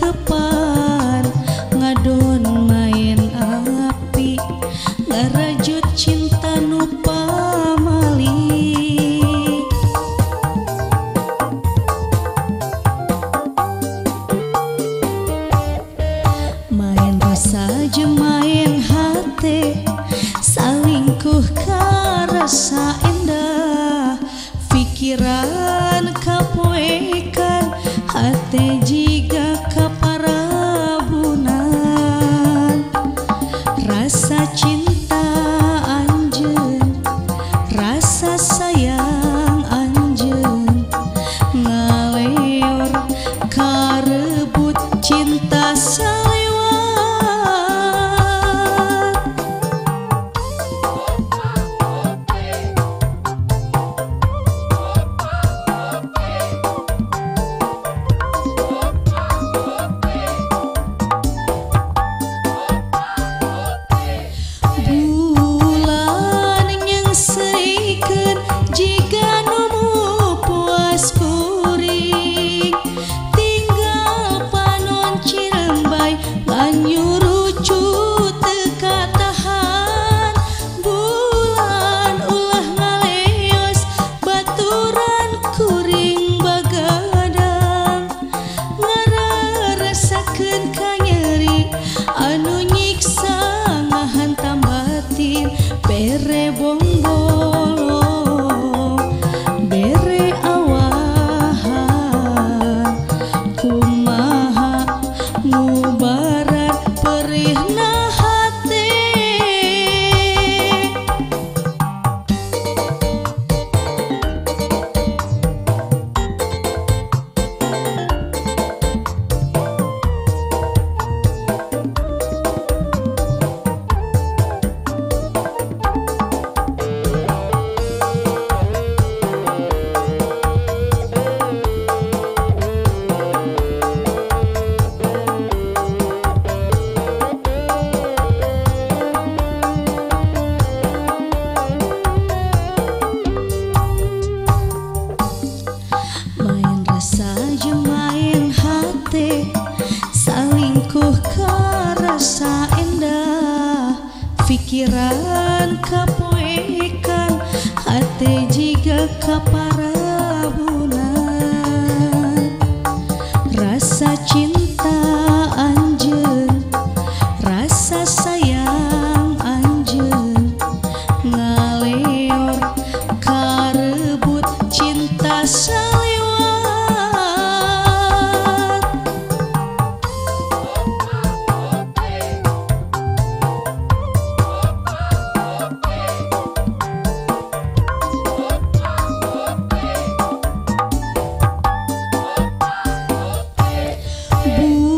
kepan ngadon main api ngarajut cinta nu pamali main rasa jeung main hate salingkuh ka rasa endah pikiran kapoekan hate jiga kaparabunan rasa cinta anjeun rasa sayang anjeun ngaleor karebut cinta salewat bulan yang serikeun jiga nu puas kuring tinggal panon cirembay nganyurucu teu katahan bulan ulah ngaleos baturan kuring bagadang ngararesakeun ka nyeri anu nyiksa ngahantam batin bere bongbolo bere awahan kumaha ngubaran perihna hate main rasa jeung main hate salingkuh ka rasa endah pikiran kapoekan hate jiga kaparabunan rasa cinta anjeun rasa sayang anjeun ngaleor karebut cinta salewat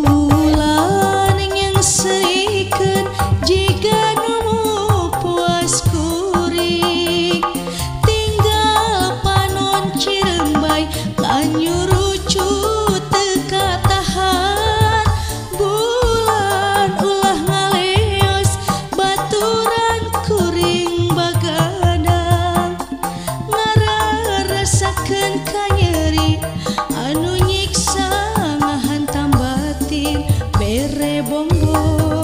bulan yang serikeun jiga nu puas kuring tinggal panon cirembay nganyurucu teu katahan bulan ulah ngaleos baturan kuring bagadang ngararesakeun ka nyeri anu nyiksa ngahantam batin bere bongbolo